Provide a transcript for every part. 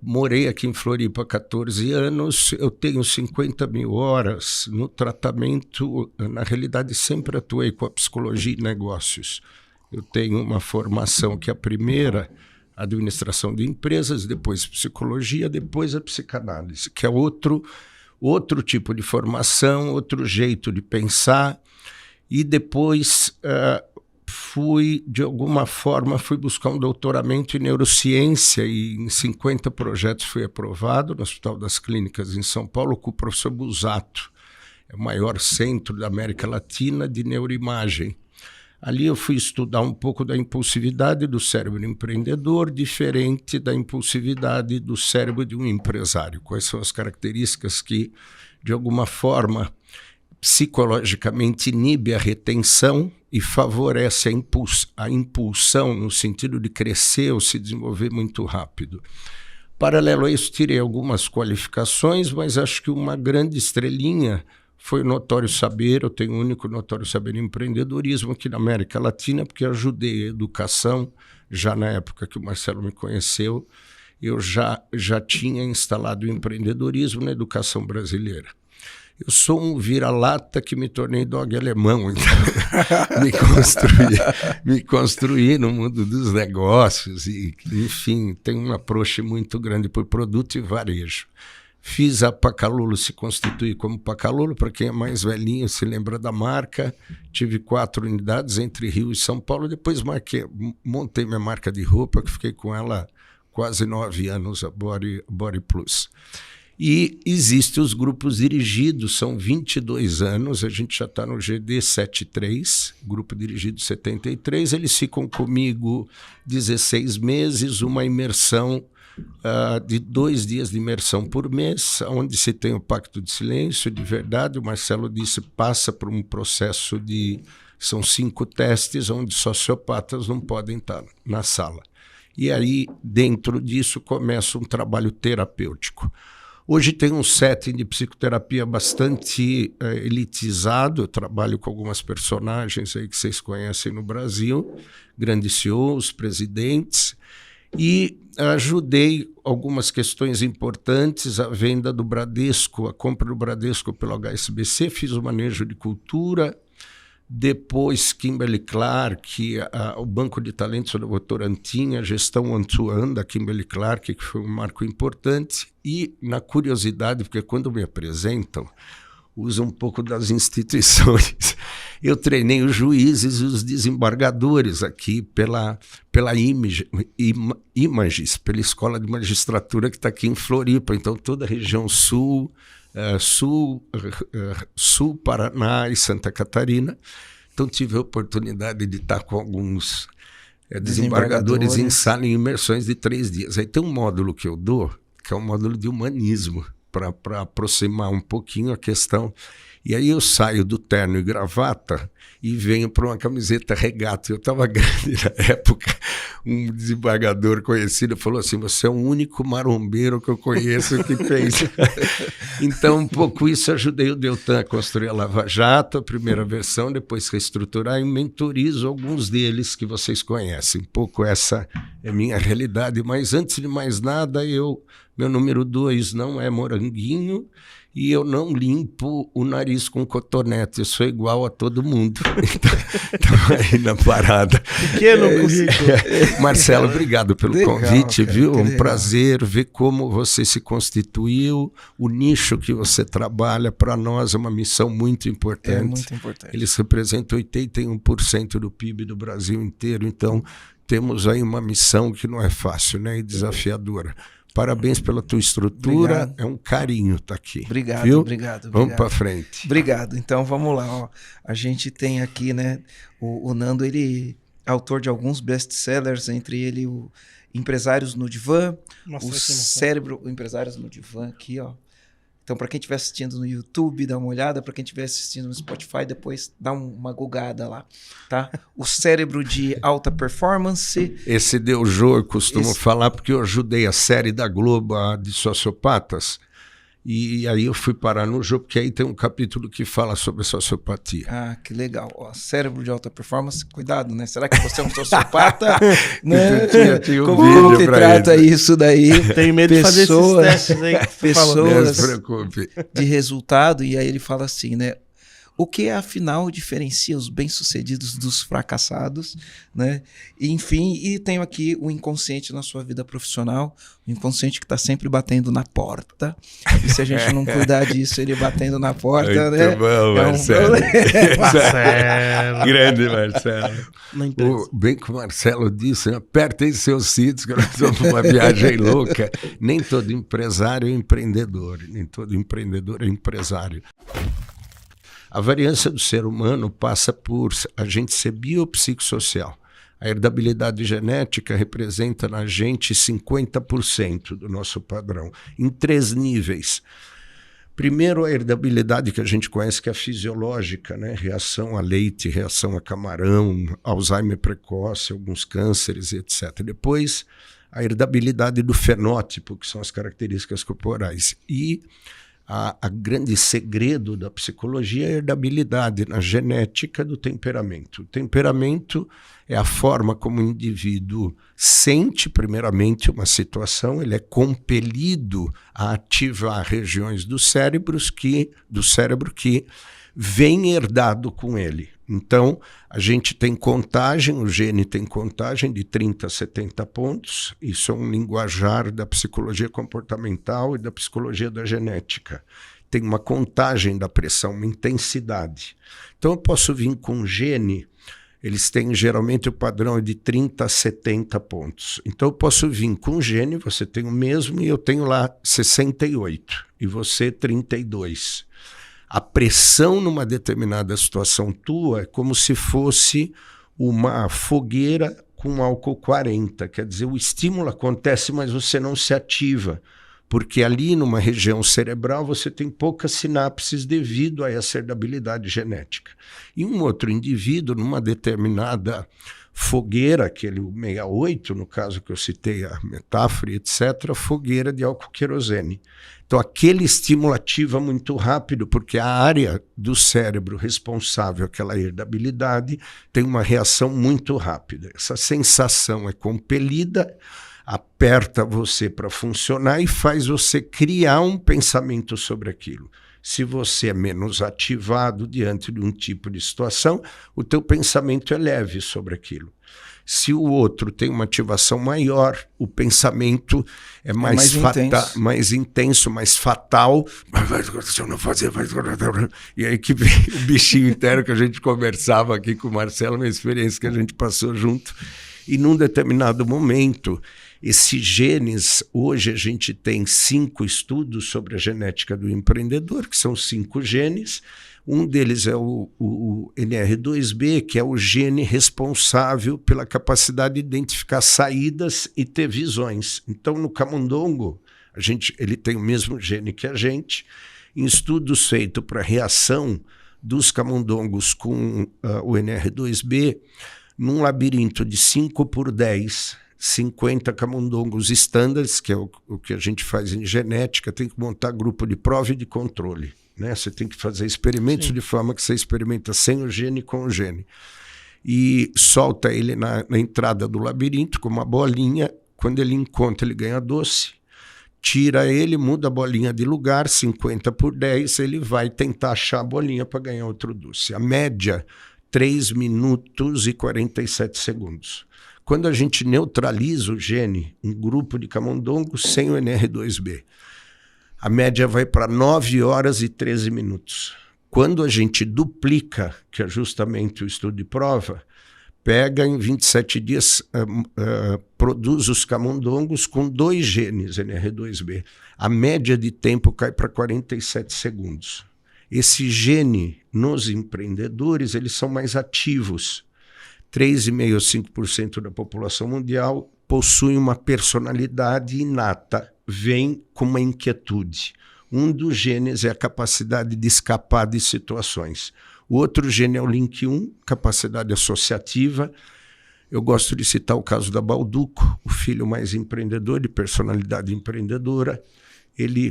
Morei aqui em Floripa há 14 anos, eu tenho 50 mil horas no tratamento, na realidade sempre atuei com a psicologia e negócios. Eu tenho uma formação que é a primeira, administração de empresas, depois psicologia, depois a psicanálise, que é outro tipo de formação, outro jeito de pensar, e depois de alguma forma, fui buscar um doutoramento em neurociência e em 50 projetos fui aprovado no Hospital das Clínicas em São Paulo com o professor Busato, é o maior centro da América Latina de neuroimagem. Ali eu fui estudar um pouco da impulsividade do cérebro empreendedor, diferente da impulsividade do cérebro de um empresário. Quais são as características que, de alguma forma, psicologicamente inibe a retenção e favorece a impulsão no sentido de crescer ou se desenvolver muito rápido. Paralelo a isso, tirei algumas qualificações, mas acho que uma grande estrelinha foi o Notório Saber. Eu tenho o único Notório Saber em empreendedorismo aqui na América Latina, porque ajudei a educação, já na época que o Marcelo me conheceu, eu já tinha instalado o empreendedorismo na educação brasileira. Eu sou um vira-lata que me tornei dog alemão, então me construí no mundo dos negócios e, enfim, tenho um approach muito grande por produto e varejo. Fiz a Pacalolo se constituir como Pacalolo, para quem é mais velhinho se lembra da marca. Tive 4 unidades entre Rio e São Paulo, depois montei minha marca de roupa, que fiquei com ela quase 9 anos, a Body Plus. E existem os grupos dirigidos, são 22 anos, a gente já está no GD 73, grupo dirigido 73, eles ficam comigo 16 meses, uma imersão de 2 dias de imersão por mês, onde se tem o pacto de silêncio, de verdade, o Marcelo disse, passa por um processo são 5 testes, onde sociopatas não podem estar na sala. E aí, dentro disso, começa um trabalho terapêutico. Hoje tem um setting de psicoterapia bastante elitizado. Eu trabalho com algumas personagens aí que vocês conhecem no Brasil, grandes CEOs, presidentes, e ajudei algumas questões importantes, a venda do Bradesco, a compra do Bradesco pelo HSBC, fiz o manejo de cultura. Depois, Kimberly-Clark, o Banco de Talentos do Votorantim, a gestão one-to-one da Kimberly-Clark, que foi um marco importante. E, na curiosidade, porque quando me apresentam, usam um pouco das instituições. Eu treinei os juízes e os desembargadores aqui pela Images, pela Escola de Magistratura que está aqui em Floripa. Então, toda a região sul, Sul, Paraná e Santa Catarina. Então tive a oportunidade de estar com alguns desembargadores em sala em imersões de 3 dias. Aí tem um módulo que eu dou, que é um módulo de humanismo, para aproximar um pouquinho a questão. E aí eu saio do terno e gravata e venho para uma camiseta regata. Eu estava grande na época, um desembargador conhecido falou assim, você é o único marombeiro que eu conheço que fez. Então, um pouco isso, ajudei o Deltan a construir a Lava Jato, a primeira versão, depois reestruturar e mentorizo alguns deles que vocês conhecem. Um pouco essa é minha realidade, mas antes de mais nada, meu número 2 não é moranguinho, e eu não limpo o nariz com cotonete, eu sou igual a todo mundo. Então aí na parada. Pequeno currículo. Marcelo, obrigado pelo convite, cara, viu? Um prazer ver como você se constituiu, o nicho que você trabalha, para nós é uma missão muito importante. É muito importante. Eles representam 81% do PIB do Brasil inteiro, então temos aí uma missão que não é fácil, né? E desafiadora. Parabéns pela tua estrutura, obrigado. É um carinho estar aqui. Obrigado, viu? Obrigado. Vamos para frente. Obrigado. Então vamos lá. Ó. A gente tem aqui, né? O Nando, ele é autor de alguns best-sellers, entre ele o Empresários no Divã, o Empresários no Divã aqui, ó. Então, para quem estiver assistindo no YouTube, dá uma olhada. Para quem estiver assistindo no Spotify, depois dá uma gugada lá, tá? O Cérebro de Alta Performance. Esse Deujô eu costumo falar porque eu ajudei a série da Globo de sociopatas. E aí eu fui parar no jogo, porque aí tem um capítulo que fala sobre sociopatia. Ah, que legal. Ó, cérebro de alta performance, cuidado, né? Será que você é um sociopata? Né? Tinha um como que trata ele. isso daí? Tenho medo de fazer esses testes aí. Pessoas de resultado, e aí ele fala assim, né? O que, afinal, diferencia os bem-sucedidos dos fracassados, né? Enfim, e tenho aqui o inconsciente na sua vida profissional, o inconsciente que está sempre batendo na porta. E se a gente não cuidar disso, ele batendo na porta, muito né? Bom, Marcelo. Marcelo. Grande Marcelo. Bem que o Marcelo disse, apertem seus cintos, que nós estamos numa viagem louca. Nem todo empresário é empreendedor, nem todo empreendedor é empresário. A variância do ser humano passa por a gente ser biopsicossocial. A herdabilidade genética representa na gente 50% do nosso padrão, em 3 níveis. Primeiro, a herdabilidade que a gente conhece, que é a fisiológica, né? Reação a leite, reação a camarão, Alzheimer precoce, alguns cânceres, etc. Depois, a herdabilidade do fenótipo, que são as características corporais. E a grande segredo da psicologia é a herdabilidade na genética do temperamento. O temperamento é a forma como o indivíduo sente, primeiramente, uma situação, ele é compelido a ativar regiões do cérebro que vem herdado com ele. Então, a gente tem contagem, o gene tem contagem de 30 a 70 pontos. Isso é um linguajar da psicologia comportamental e da psicologia da genética. Tem uma contagem da pressão, uma intensidade. Então, eu posso vir com um gene, eles têm geralmente o padrão de 30 a 70 pontos. Então, eu posso vir com um gene, você tem o mesmo, e eu tenho lá 68, e você 32. A pressão numa determinada situação tua é como se fosse uma fogueira com álcool 40. Quer dizer, o estímulo acontece, mas você não se ativa. Porque ali numa região cerebral você tem poucas sinapses devido a essa herdabilidade genética. E um outro indivíduo, numa determinada fogueira, aquele 68, no caso que eu citei a metáfora, etc., fogueira de álcool querosene. Então, aquele estímulo ativa muito rápido, porque a área do cérebro responsável pela herdabilidade tem uma reação muito rápida. Essa sensação é compelida, aperta você para funcionar e faz você criar um pensamento sobre aquilo. Se você é menos ativado diante de um tipo de situação, o teu pensamento é leve sobre aquilo. Se o outro tem uma ativação maior, o pensamento é mais intenso, mais fatal. Se eu não fazer, e aí que vem o bichinho interno que a gente conversava aqui com o Marcelo, uma experiência que a gente passou junto. E num determinado momento, esses genes, hoje a gente tem 5 estudos sobre a genética do empreendedor, que são 5 genes. Um deles é o NR2B, que é o gene responsável pela capacidade de identificar saídas e ter visões. Então, no camundongo, ele tem o mesmo gene que a gente. Em estudos feitos para reação dos camundongos com o NR2B, num labirinto de 5x10, 50 camundongos estándares, que é o que a gente faz em genética, tem que montar grupo de prova e de controle. Né? Você tem que fazer experimentos de forma que você experimenta sem o gene e com o gene. E solta ele na entrada do labirinto com uma bolinha. Quando ele encontra, ele ganha doce. Tira ele, muda a bolinha de lugar, 50x10, ele vai tentar achar a bolinha para ganhar outro doce. A média, 3 minutos e 47 segundos. Quando a gente neutraliza o gene, um grupo de camundongos sem o NR2B, a média vai para 9 horas e 13 minutos. Quando a gente duplica, que é justamente o estudo de prova, pega em 27 dias, produz os camundongos com 2 genes NR2B. A média de tempo cai para 47 segundos. Esse gene, nos empreendedores, eles são mais ativos. 3,5% a 5% da população mundial possui uma personalidade inata, vem com uma inquietude. Um dos genes é a capacidade de escapar de situações. O outro gene é o Link1, capacidade associativa. Eu gosto de citar o caso da Balduco, o filho mais empreendedor, de personalidade empreendedora,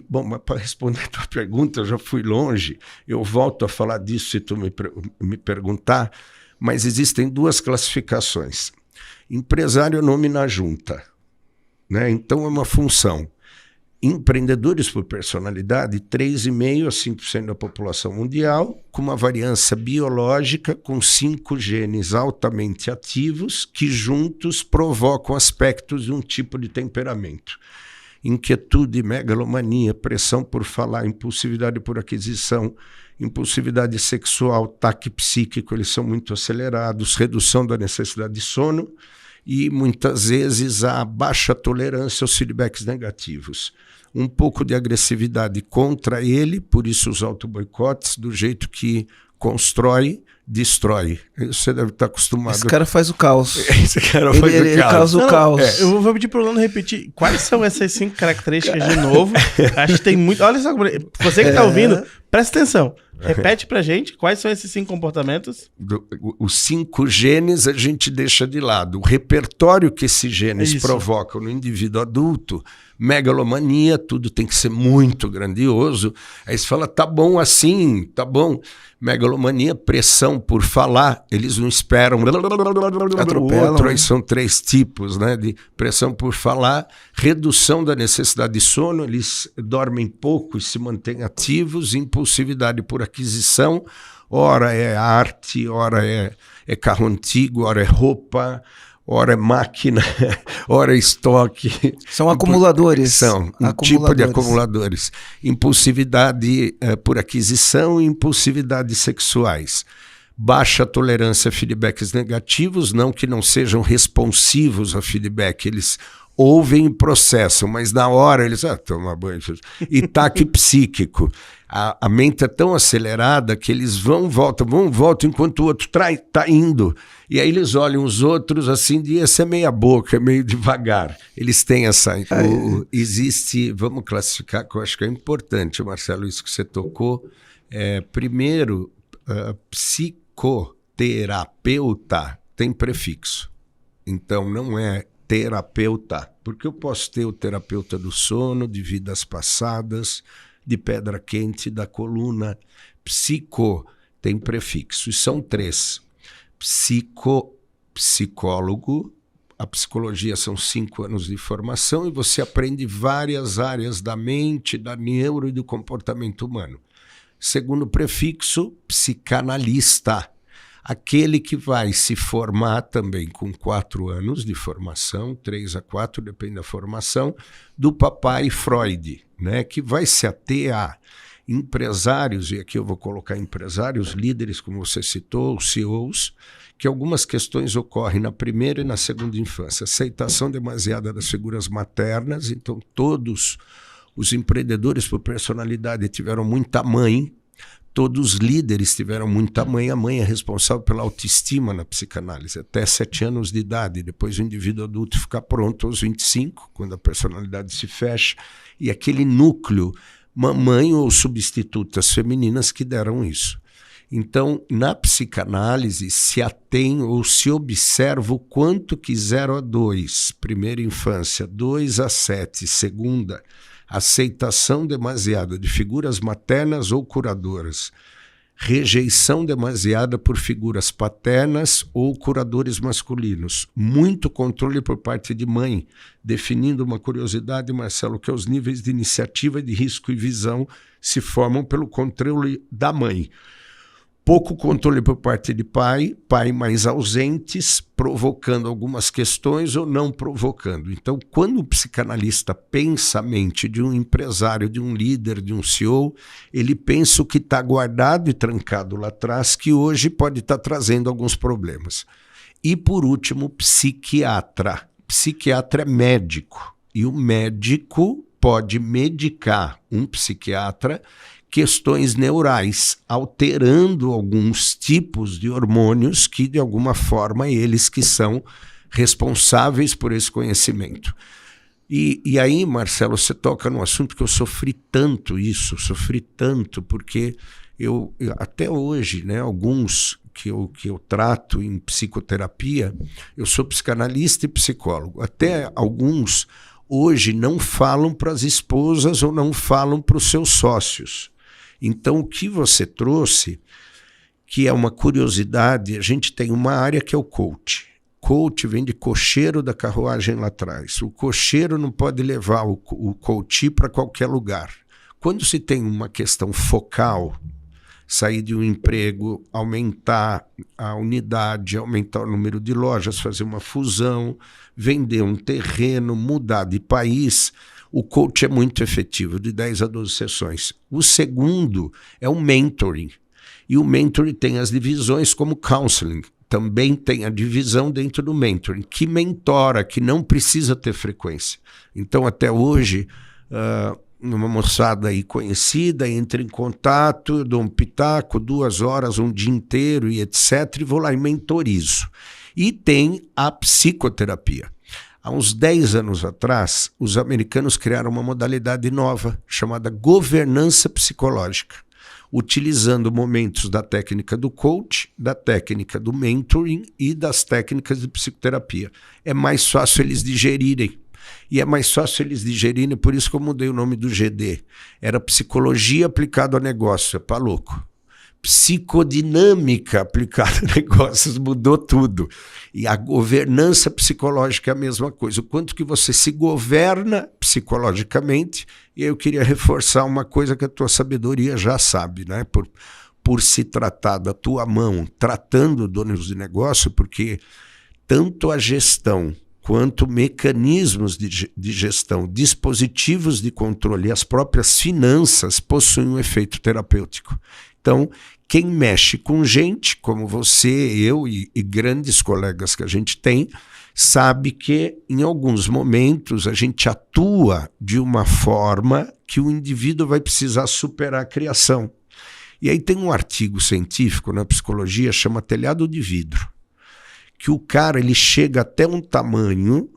Bom, mas para responder a tua pergunta, eu já fui longe, eu volto a falar disso se tu me perguntar, mas existem 2 classificações. Empresário é nome na junta, né? Então é uma função. Empreendedores por personalidade, 3,5% a 5% da população mundial, com uma variância biológica com 5 genes altamente ativos que juntos provocam aspectos de um tipo de temperamento. Inquietude, megalomania, pressão por falar, impulsividade por aquisição, impulsividade sexual, ataque psíquico, eles são muito acelerados, redução da necessidade de sono e muitas vezes a baixa tolerância aos feedbacks negativos. Um pouco de agressividade contra ele, por isso os autoboicotes, do jeito que constrói, destrói. Você deve estar acostumado. Esse cara faz o caos. Esse cara faz o caos. Ele causa o caos. Eu vou pedir pro Nando repetir. Quais são essas 5 características de novo? Acho que tem muito... Olha só, você que está ouvindo, presta atenção. Repete pra gente quais são esses 5 comportamentos. Os 5 genes a gente deixa de lado. O repertório que esses genes provocam no indivíduo adulto, megalomania, tudo tem que ser muito grandioso. Aí você fala, tá bom assim, tá bom. Megalomania, pressão por falar, eles não esperam o outro, aí são 3 tipos, né, de pressão por falar, redução da necessidade de sono, eles dormem pouco e se mantêm ativos, impulsividade por aquisição, ora é arte, ora é carro antigo, ora é roupa, ora é máquina, ora é estoque. São acumuladores. São um tipo de acumuladores. Impulsividade por aquisição e impulsividade sexuais. Baixa tolerância a feedbacks negativos, não que não sejam responsivos a feedback, eles ouvem e processam, mas na hora eles toma banho. E ataque psíquico. A mente é tão acelerada que eles vão, voltam, enquanto o outro está indo. E aí eles olham os outros assim, de esse é meia boca, é meio devagar. Eles têm essa... existe, vamos classificar, que eu acho que é importante, Marcelo, isso que você tocou. Primeiro, psicoterapeuta tem prefixo. Então não é terapeuta, porque eu posso ter o terapeuta do sono, de vidas passadas, de pedra quente, da coluna. Psico tem prefixo, e são 3. Psicólogo, a psicologia são 5 anos de formação e você aprende várias áreas da mente, da neuro e do comportamento humano. Segundo prefixo, psicanalista, aquele que vai se formar também com 4 anos de formação, 3 a 4, depende da formação, do papai Freud, né, que vai se ater a empresários, e aqui eu vou colocar empresários, líderes, como você citou, os CEOs, que algumas questões ocorrem na primeira e na segunda infância. Aceitação demasiada das figuras maternas, então todos os empreendedores por personalidade tiveram muita mãe, todos os líderes tiveram muita mãe. A mãe é responsável pela autoestima na psicanálise, até 7 anos de idade. Depois o indivíduo adulto fica pronto aos 25, quando a personalidade se fecha. E aquele núcleo, mamãe ou substitutas femininas que deram isso. Então, na psicanálise, se atém ou se observa o quanto que 0 a 2, primeira infância, 2 a 7, segunda, aceitação demasiada de figuras maternas ou curadoras, rejeição demasiada por figuras paternas ou curadores masculinos, muito controle por parte de mãe, definindo uma curiosidade, Marcelo, que os níveis de iniciativa, de risco e visão se formam pelo controle da mãe. Pouco controle por parte de pai mais ausentes, provocando algumas questões ou não provocando. Então, quando o psicanalista pensa a mente de um empresário, de um líder, de um CEO, ele pensa o que está guardado e trancado lá atrás, que hoje pode estar trazendo alguns problemas. E, por último, psiquiatra. Psiquiatra é médico, e o médico pode medicar um psiquiatra questões neurais, alterando alguns tipos de hormônios que, de alguma forma, eles que são responsáveis por esse conhecimento. E aí, Marcelo, você toca num assunto que eu sofri tanto porque eu até hoje, né, alguns que eu trato em psicoterapia, eu sou psicanalista e psicólogo, até alguns hoje não falam para as esposas ou não falam para os seus sócios. Então, o que você trouxe, que é uma curiosidade, a gente tem uma área que é o coach. Coach vem de cocheiro da carruagem lá atrás. O cocheiro não pode levar o coach para qualquer lugar. Quando se tem uma questão focal, sair de um emprego, aumentar a unidade, aumentar o número de lojas, fazer uma fusão, vender um terreno, mudar de país, o coach é muito efetivo, de 10 a 12 sessões. O segundo é o mentoring. E o mentoring tem as divisões como counseling. Também tem a divisão dentro do mentoring, que mentora, que não precisa ter frequência. Então, até hoje, uma moçada aí conhecida, entra em contato, eu dou um pitaco, 2 horas, um dia inteiro e etc. E vou lá e mentorizo. E tem a psicoterapia. Há uns 10 anos atrás, os americanos criaram uma modalidade nova, chamada governança psicológica, utilizando momentos da técnica do coach, da técnica do mentoring e das técnicas de psicoterapia. É mais fácil eles digerirem. E é mais fácil eles digerirem, por isso que eu mudei o nome do GD. Era psicologia aplicada a negócio, é para louco. Psicodinâmica aplicada a negócios, mudou tudo. E a governança psicológica é a mesma coisa. O quanto que você se governa psicologicamente, e eu queria reforçar uma coisa que a tua sabedoria já sabe, né? Por se tratar da tua mão, tratando donos de negócio, porque tanto a gestão quanto mecanismos de gestão, dispositivos de controle e as próprias finanças possuem um efeito terapêutico. Então, quem mexe com gente, como você, eu e grandes colegas que a gente tem, sabe que em alguns momentos a gente atua de uma forma que o indivíduo vai precisar superar a criação. E aí tem um artigo científico na psicologia, chama telhado de vidro, que o cara ele chega até um tamanho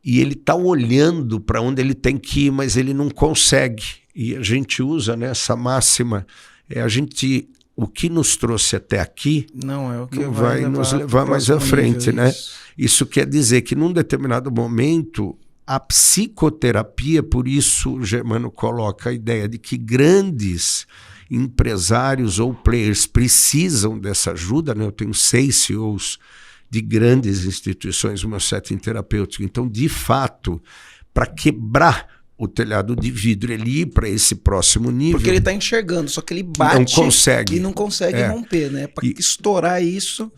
e ele está olhando para onde ele tem que ir, mas ele não consegue. E a gente usa nessa máxima, o que nos trouxe até aqui não é o que vai nos levar mais à frente, nível, né? Isso quer dizer que num determinado momento a psicoterapia, por isso o Germano coloca a ideia de que grandes empresários ou players precisam dessa ajuda, né? Eu tenho 6 CEOs de grandes instituições no meu setting terapêutico. Então, de fato, para quebrar o telhado de vidro, ele ir para esse próximo nível... Porque ele está enxergando, só que ele bate e não consegue romper, né? Para estourar isso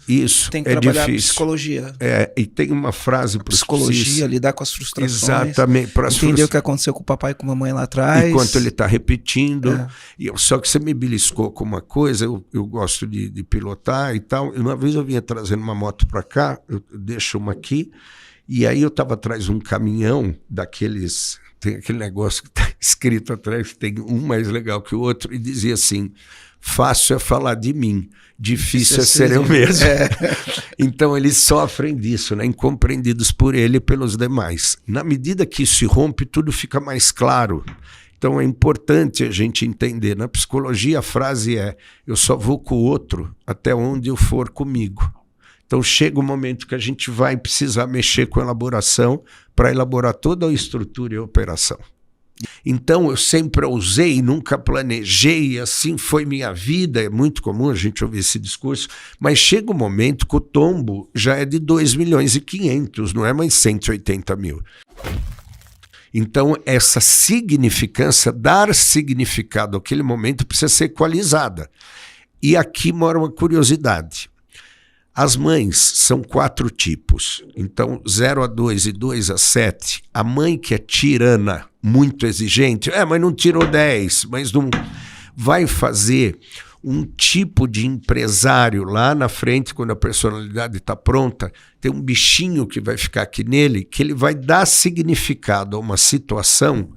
tem que trabalhar difícil. Psicologia. E tem uma frase... Psicologia, lidar com as frustrações. Exatamente. Entender o que aconteceu com o papai e com a mamãe lá atrás. Enquanto ele está repetindo. Só que você me beliscou com uma coisa, eu gosto de pilotar e tal. Uma vez eu vinha trazendo uma moto para cá, eu deixo uma aqui, e aí eu estava atrás de um caminhão daqueles... Tem aquele negócio que está escrito atrás, tem um mais legal que o outro, e dizia assim, fácil é falar de mim, difícil é ser eu mesmo. Então eles sofrem disso, né? Incompreendidos por ele e pelos demais. Na medida que isso se rompe, tudo fica mais claro. Então é importante a gente entender. Na psicologia a frase é, eu só vou com o outro até onde eu for comigo. Então chega o momento que a gente vai precisar mexer com a elaboração para elaborar toda a estrutura e a operação. Então eu sempre ousei, nunca planejei, e assim foi minha vida. É muito comum a gente ouvir esse discurso, mas chega um momento que o tombo já é de 2.500.000, não é mais 180 mil. Então essa significância, dar significado àquele momento precisa ser equalizada. E aqui mora uma curiosidade. As mães são 4 tipos, então 0 a 2 e 2 a 7, a mãe que é tirana, muito exigente, mas não tirou 10, mas não vai fazer um tipo de empresário lá na frente, quando a personalidade está pronta, tem um bichinho que vai ficar aqui nele, que ele vai dar significado a uma situação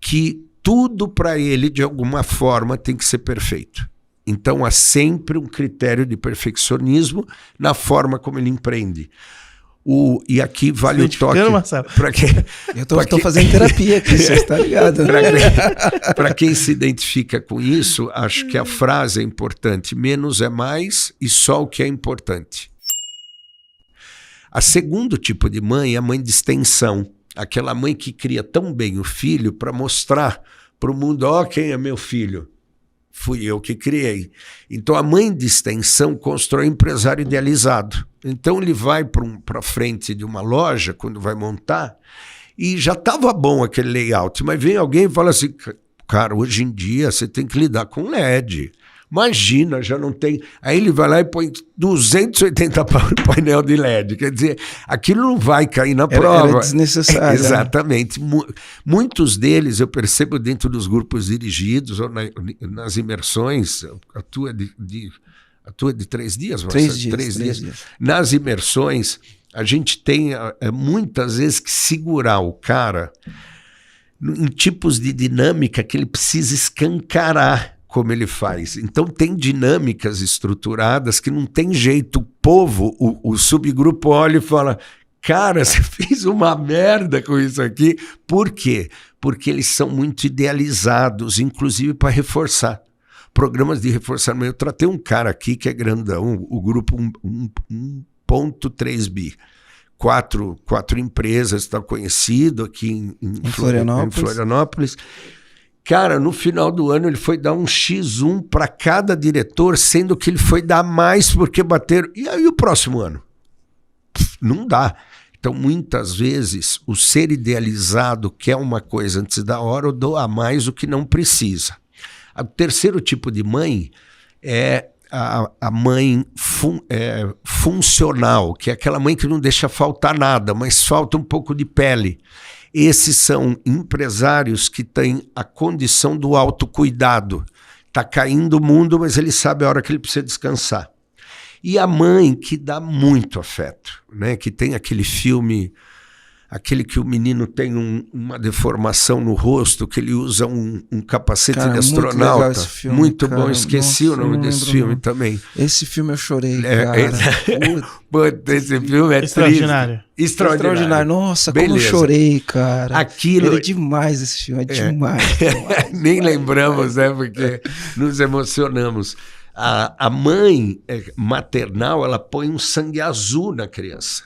que tudo para ele, de alguma forma, tem que ser perfeito. Então há sempre um critério de perfeccionismo na forma como ele empreende. E aqui vale o toque. Eu estou fazendo terapia aqui, você está ligado. Para quem se identifica com isso, acho que a frase é importante. Menos é mais e só o que é importante. A segundo tipo de mãe é a mãe de extensão. aquela mãe que cria tão bem o filho para mostrar para o mundo, ó, quem é meu filho? Fui eu que criei. Então a mãe de extensão constrói um empresário idealizado. Então ele vai para frente de uma loja, quando vai montar, e já estava bom aquele layout, mas vem alguém e fala assim, cara, hoje em dia você tem que lidar com LED. Imagina, já não tem... Aí ele vai lá e põe 280 painel de LED. Quer dizer, aquilo não vai cair na prova. Era desnecessário. Exatamente. Muitos deles eu percebo dentro dos grupos dirigidos ou nas imersões. A tua é de 3 dias? 3 dias. 3 dias. Nas imersões, a gente tem muitas vezes que segurar o cara em tipos de dinâmica que ele precisa escancarar como ele faz. Então tem dinâmicas estruturadas que não tem jeito. O povo, o subgrupo olha e fala, cara, você fez uma merda com isso aqui. Por quê? Porque eles são muito idealizados, inclusive para reforçar. Programas de reforçamento. Eu tratei um cara aqui que é grandão, o grupo 1.3 bi. 4 empresas, está conhecido aqui em Florianópolis. Cara, no final do ano ele foi dar um X1 para cada diretor, sendo que ele foi dar mais porque bateram. E aí o próximo ano? Não dá. Então, muitas vezes, o ser idealizado quer uma coisa antes da hora ou doa mais o que não precisa. O terceiro tipo de mãe é a mãe funcional, que é aquela mãe que não deixa faltar nada, mas falta um pouco de pele. Esses são empresários que têm a condição do autocuidado. Está caindo o mundo, mas ele sabe a hora que ele precisa descansar. E a mãe que dá muito afeto, né? Que tem aquele filme, aquele que o menino tem uma deformação no rosto, que ele usa um capacete de astronauta. Muito, filme, muito bom, esqueci o nome desse filme também. Esse filme eu chorei, cara. Esse filme é extraordinário. Extraordinário. Nossa, como eu chorei, cara. Aquilo... É demais esse filme, demais. Nem lembramos, né? Porque nos emocionamos. A mãe maternal, ela põe um sangue azul na criança.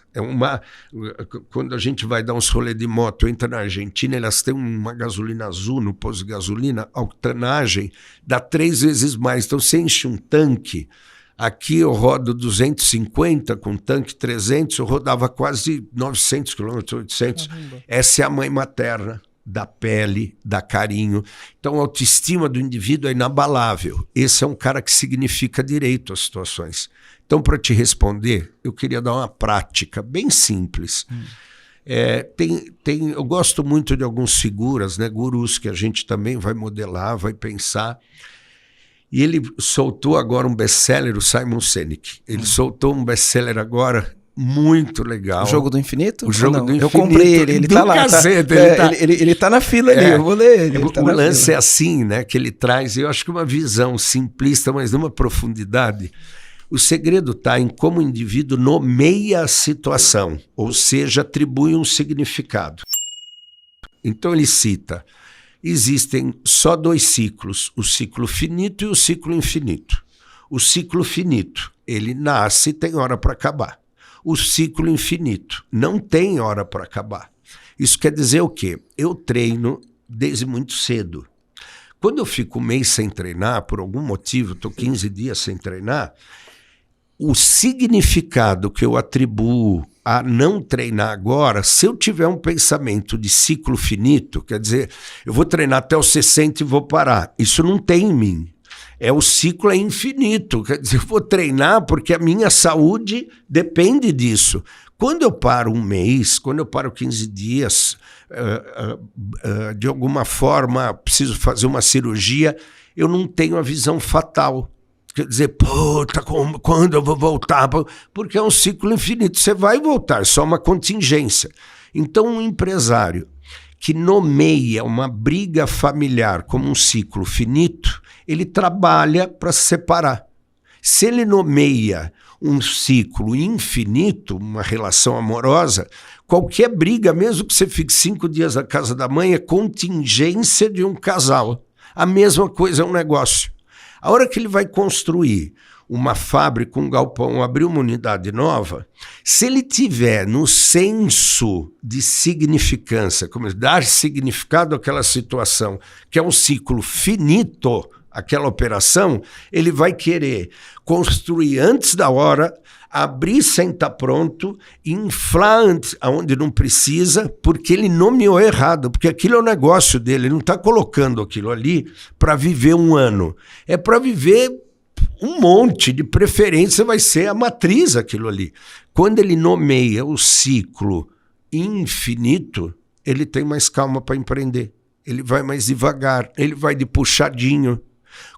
Quando a gente vai dar uns rolê de moto, entra na Argentina, elas têm uma gasolina azul no posto de gasolina, a octanagem dá 3 vezes mais. Então você enche um tanque, aqui eu rodo 250, com tanque 300, eu rodava quase 900 quilômetros, 800. Caramba. Essa é a mãe materna. Da pele, da carinho. Então a autoestima do indivíduo é inabalável. Esse é um cara que significa direito às situações. Então, para te responder, eu queria dar uma prática bem simples. Eu gosto muito de algumas figuras, né, gurus, que a gente também vai modelar, vai pensar. E ele soltou agora um best-seller, o Simon Sinek. Ele soltou um best-seller agora muito legal. O Jogo do Infinito? O Jogo do Infinito. Eu comprei ele tá lá. Cacete, ele tá na fila ali, eu vou ler ele. O lance é assim, né, que ele traz, eu acho que uma visão simplista, mas numa profundidade. O segredo está em como o indivíduo nomeia a situação, ou seja, atribui um significado. Então ele cita, existem só 2 ciclos, o ciclo finito e o ciclo infinito. O ciclo finito, ele nasce e tem hora para acabar. O ciclo infinito não tem hora para acabar. Isso quer dizer o quê? Eu treino desde muito cedo. Quando eu fico 1 mês sem treinar, por algum motivo, estou 15 dias sem treinar, o significado que eu atribuo a não treinar agora, se eu tiver um pensamento de ciclo finito, quer dizer, eu vou treinar até os 60 e vou parar. Isso não tem em mim. O ciclo é infinito, quer dizer, eu vou treinar porque a minha saúde depende disso. Quando eu paro 1 mês, quando eu paro 15 dias, de alguma forma preciso fazer uma cirurgia, eu não tenho a visão fatal. Quer dizer, puta, quando eu vou voltar? Porque é um ciclo infinito, você vai voltar, só uma contingência. Então um empresário que nomeia uma briga familiar como um ciclo finito, ele trabalha para se separar. Se ele nomeia um ciclo infinito, uma relação amorosa, qualquer briga, mesmo que você fique 5 dias na casa da mãe, é contingência de um casal. A mesma coisa é um negócio. A hora que ele vai construir uma fábrica, um galpão, abrir uma unidade nova, se ele tiver no senso de significância, como dar significado àquela situação, que é um ciclo finito, aquela operação, ele vai querer construir antes da hora, abrir sem estar pronto, inflar antes, onde não precisa, porque ele nomeou errado, porque aquilo é o negócio dele, ele não está colocando aquilo ali para viver um ano, é para viver um monte, de preferência vai ser a matriz aquilo ali. Quando ele nomeia o ciclo infinito, ele tem mais calma para empreender, ele vai mais devagar, ele vai de puxadinho.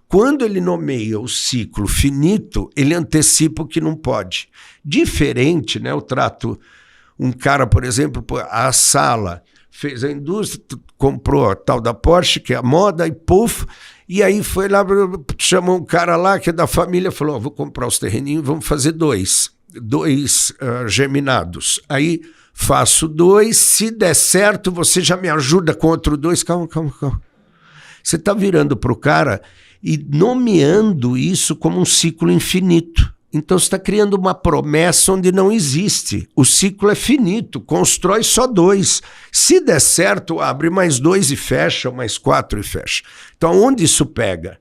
Quando ele nomeia o ciclo finito, ele antecipa o que não pode. Diferente, né? Eu trato um cara, por exemplo, a Sala fez a indústria, comprou a tal da Porsche, que é a moda, e puf, e aí foi lá, chamou um cara lá que é da família, falou, oh, vou comprar os terreninhos, vamos fazer dois geminados. Aí faço 2, se der certo, você já me ajuda com outro 2. Calma. Você está virando para o cara e nomeando isso como um ciclo infinito. Então você está criando uma promessa onde não existe. O ciclo é finito, constrói só 2. Se der certo, abre mais 2 e fecha, ou mais 4 e fecha. Então onde isso pega?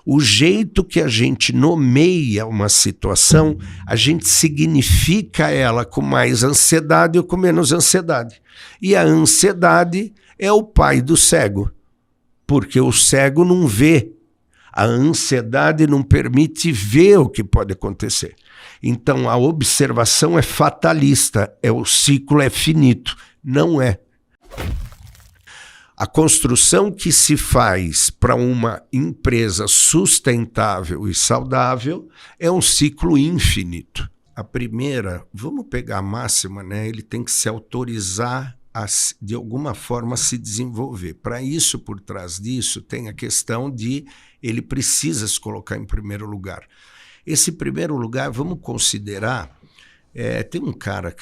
O jeito que a gente nomeia uma situação, a gente significa ela com mais ansiedade ou com menos ansiedade. E a ansiedade é o pai do cego, porque o cego não vê. A ansiedade não permite ver o que pode acontecer. Então, a observação é fatalista, o ciclo é finito. Não é. A construção que se faz para uma empresa sustentável e saudável é um ciclo infinito. A primeira, vamos pegar a máxima, né? Ele tem que se autorizar de alguma forma se desenvolver. Para isso, por trás disso, tem a questão de ele precisa se colocar em primeiro lugar. Esse primeiro lugar, vamos considerar, tem um cara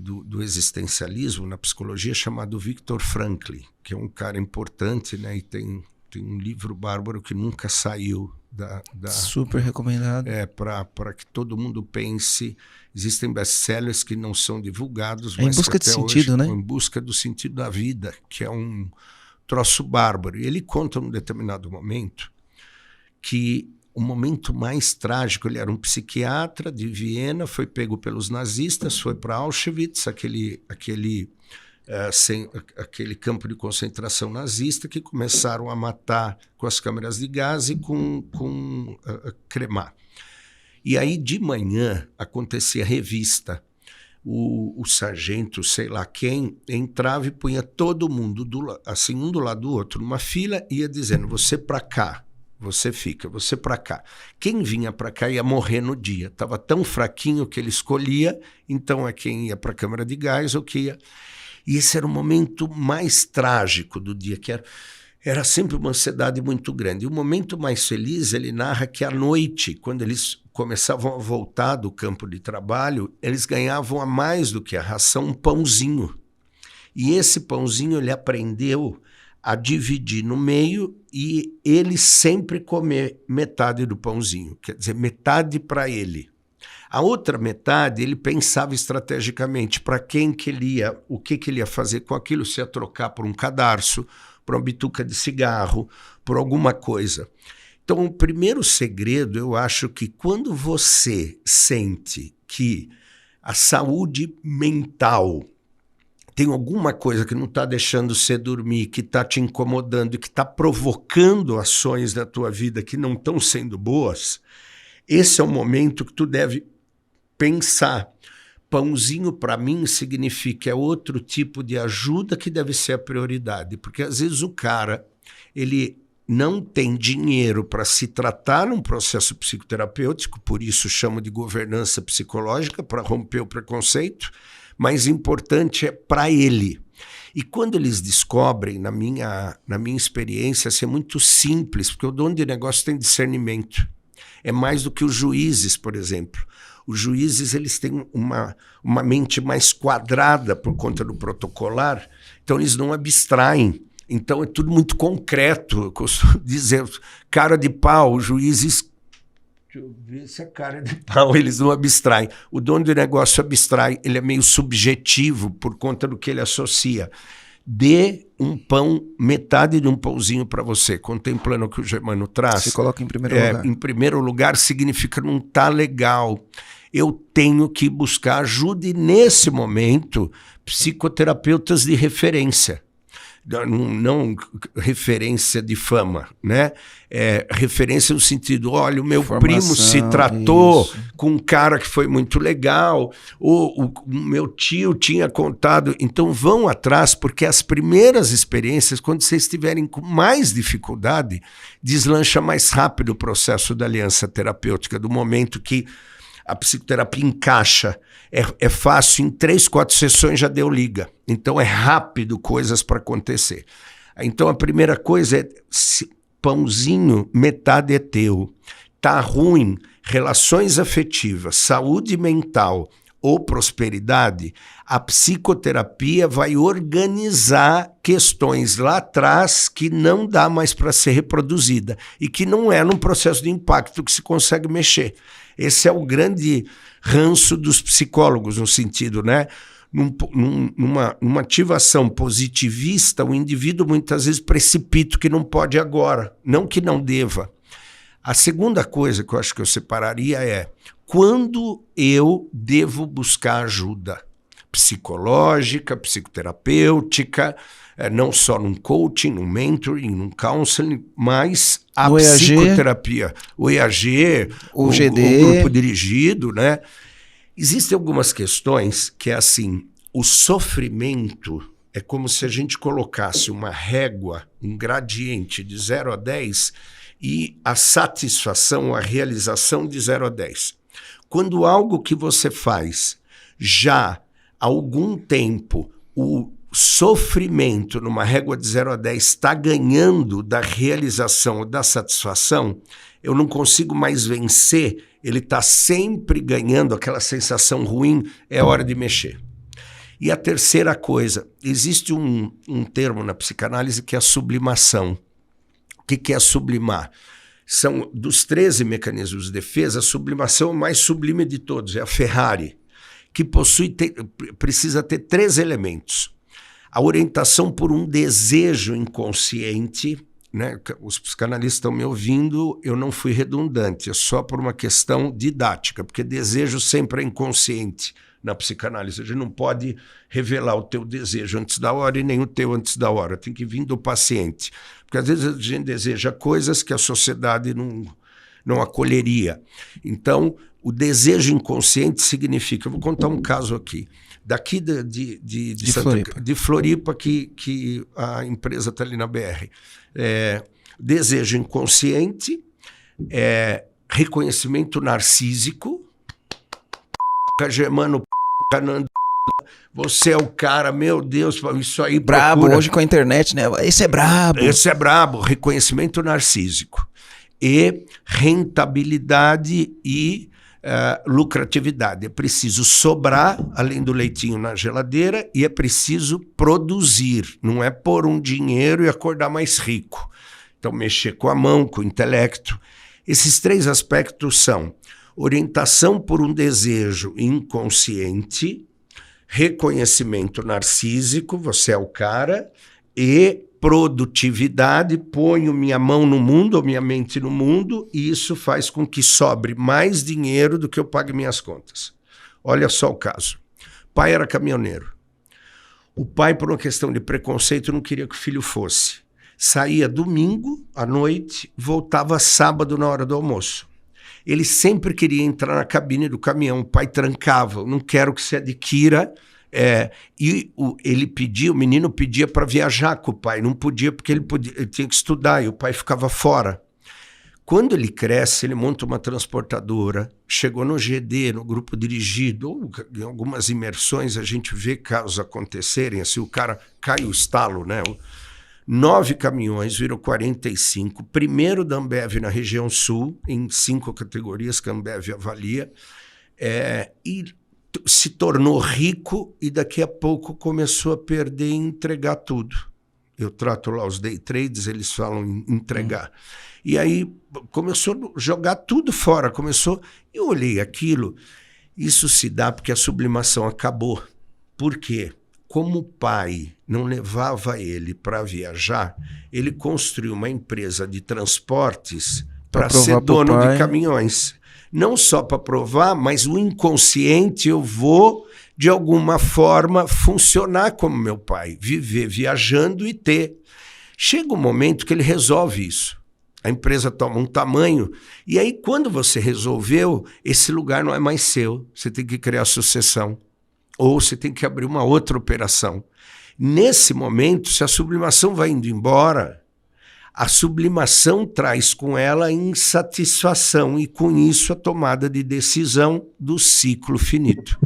do existencialismo na psicologia chamado Viktor Frankl, que é um cara importante, né? E tem um livro bárbaro que nunca saiu super recomendado. Para que todo mundo pense. Existem best-sellers que não são divulgados, mas em busca de sentido, né? Em busca do sentido da vida, que é um troço bárbaro. E ele conta num determinado momento que o momento mais trágico, ele era um psiquiatra de Viena, foi pego pelos nazistas, foi para Auschwitz, aquele campo de concentração nazista, que começaram a matar com as câmeras de gás e com cremar. E aí, de manhã, acontecia revista. O sargento, sei lá quem, entrava e punha todo mundo, assim, um do lado do outro, numa fila, ia dizendo, você para cá, você fica, você para cá. Quem vinha para cá ia morrer no dia. Estava tão fraquinho que ele escolhia, então é quem ia para a câmara de gás ou que ia... E esse era o momento mais trágico do dia, que era sempre uma ansiedade muito grande. E o momento mais feliz, ele narra que à noite, quando eles começavam a voltar do campo de trabalho, eles ganhavam a mais do que a ração, um pãozinho. E esse pãozinho ele aprendeu a dividir no meio e ele sempre comer metade do pãozinho, quer dizer, metade para ele. A outra metade, ele pensava estrategicamente para quem que ele ia, o que ele ia fazer com aquilo, se ia trocar por um cadarço, por uma bituca de cigarro, por alguma coisa. Então, o primeiro segredo, eu acho que quando você sente que a saúde mental tem alguma coisa que não está deixando você dormir, que está te incomodando e que está provocando ações na tua vida que não estão sendo boas, esse é o momento que tu deve pensar. Pãozinho, para mim, significa outro tipo de ajuda que deve ser a prioridade, porque às vezes o cara ele não tem dinheiro para se tratar num processo psicoterapêutico, por isso chamo de governança psicológica, para romper o preconceito, mas importante é para ele. E quando eles descobrem, na minha experiência, assim, é muito simples, porque o dono de negócio tem discernimento. É mais do que os juízes, por exemplo. Os juízes eles têm uma mente mais quadrada por conta do protocolar, então eles não abstraem. Então é tudo muito concreto. Eu costumo dizer, cara de pau, os juízes Deixa eu ver se a cara de pau eles não abstraem. O dono do negócio abstrai, ele é meio subjetivo por conta do que ele associa. Dê um pão, metade de um pãozinho para você, contemplando o que o Germano traz. Se coloca em primeiro lugar. Em primeiro lugar significa não tá legal. Eu tenho que buscar ajuda e, nesse momento, psicoterapeutas de referência. Não referência de fama, né? Referência no sentido, olha, o meu primo se tratou com um cara que foi muito legal, o meu tio tinha contado. Então vão atrás, porque as primeiras experiências, quando vocês estiverem com mais dificuldade, deslancha mais rápido o processo da aliança terapêutica, do momento que a psicoterapia encaixa. É fácil, em 3, 4 sessões já deu liga. Então é rápido coisas para acontecer. Então a primeira coisa é, pãozinho, metade é teu. Tá ruim, relações afetivas, saúde mental ou prosperidade, a psicoterapia vai organizar questões lá atrás que não dá mais para ser reproduzida e que não é num processo de impacto que se consegue mexer. Esse é o grande ranço dos psicólogos, no sentido, né? Numa ativação positivista, o indivíduo muitas vezes precipita o que não pode agora, não que não deva. A segunda coisa que eu acho que eu separaria é quando eu devo buscar ajuda psicológica, psicoterapêutica, não só num coaching, num mentoring, num counseling, mas a psicoterapia, o EAG, o GD, o grupo dirigido, né? Existem algumas questões que é assim, o sofrimento é como se a gente colocasse uma régua, um gradiente de 0 a 10 e a satisfação, a realização de 0 a 10. Quando algo que você faz já há algum tempo, o sofrimento numa régua de 0 a 10 está ganhando da realização ou da satisfação, eu não consigo mais vencer, ele está sempre ganhando aquela sensação ruim, é hora de mexer. E a terceira coisa, existe um termo na psicanálise que é a sublimação. O que é sublimar? São dos 13 mecanismos de defesa, a sublimação é o mais sublime de todos, é a Ferrari, que precisa ter 3 elementos. A orientação por um desejo inconsciente, né? Os psicanalistas estão me ouvindo, eu não fui redundante, é só por uma questão didática, porque desejo sempre é inconsciente na psicanálise. A gente não pode revelar o teu desejo antes da hora e nem o teu antes da hora, tem que vir do paciente. Porque às vezes a gente deseja coisas que a sociedade não acolheria. Então, o desejo inconsciente significa... Eu vou contar um caso aqui. Daqui de Floripa, que a empresa está ali na BR. Desejo inconsciente, reconhecimento narcísico, Germano, você é o cara, meu Deus, isso aí... Brabo, procura. Hoje com a internet, né? Esse é brabo. Esse é brabo, reconhecimento narcísico. E rentabilidade e lucratividade. É preciso sobrar, além do leitinho na geladeira, e é preciso produzir. Não é pôr um dinheiro e acordar mais rico. Então, mexer com a mão, com o intelecto. Esses 3 aspectos são orientação por um desejo inconsciente, reconhecimento narcísico, você é o cara, e produtividade, ponho minha mão no mundo, ou minha mente no mundo, e isso faz com que sobre mais dinheiro do que eu pague minhas contas. Olha só o caso. O pai era caminhoneiro. O pai, por uma questão de preconceito, não queria que o filho fosse. Saía domingo à noite, voltava sábado na hora do almoço. Ele sempre queria entrar na cabine do caminhão, o pai trancava, não quero que você adquira. O menino pedia para viajar com o pai, não podia porque ele tinha que estudar e o pai ficava fora. Quando ele cresce, ele monta uma transportadora, chegou no GD, no grupo dirigido, ou em algumas imersões a gente vê casos acontecerem, assim, o cara cai o estalo, né? 9 caminhões, virou 45, primeiro da Ambev na região sul, em 5 categorias que a Ambev avalia, e se tornou rico e daqui a pouco começou a perder e entregar tudo. Eu trato lá os day trades, eles falam em entregar. E aí começou a jogar tudo fora. Eu olhei aquilo, isso se dá porque a sublimação acabou. Por quê? Como o pai não levava ele para viajar, ele construiu uma empresa de transportes para ser dono de caminhões. Não só para provar, mas o inconsciente eu vou, de alguma forma, funcionar como meu pai, viver viajando e ter. Chega um momento que ele resolve isso. A empresa toma um tamanho, e aí quando você resolveu, esse lugar não é mais seu, você tem que criar sucessão, ou você tem que abrir uma outra operação. Nesse momento, se a sublimação vai indo embora, a sublimação traz com ela a insatisfação e com isso a tomada de decisão do ciclo finito.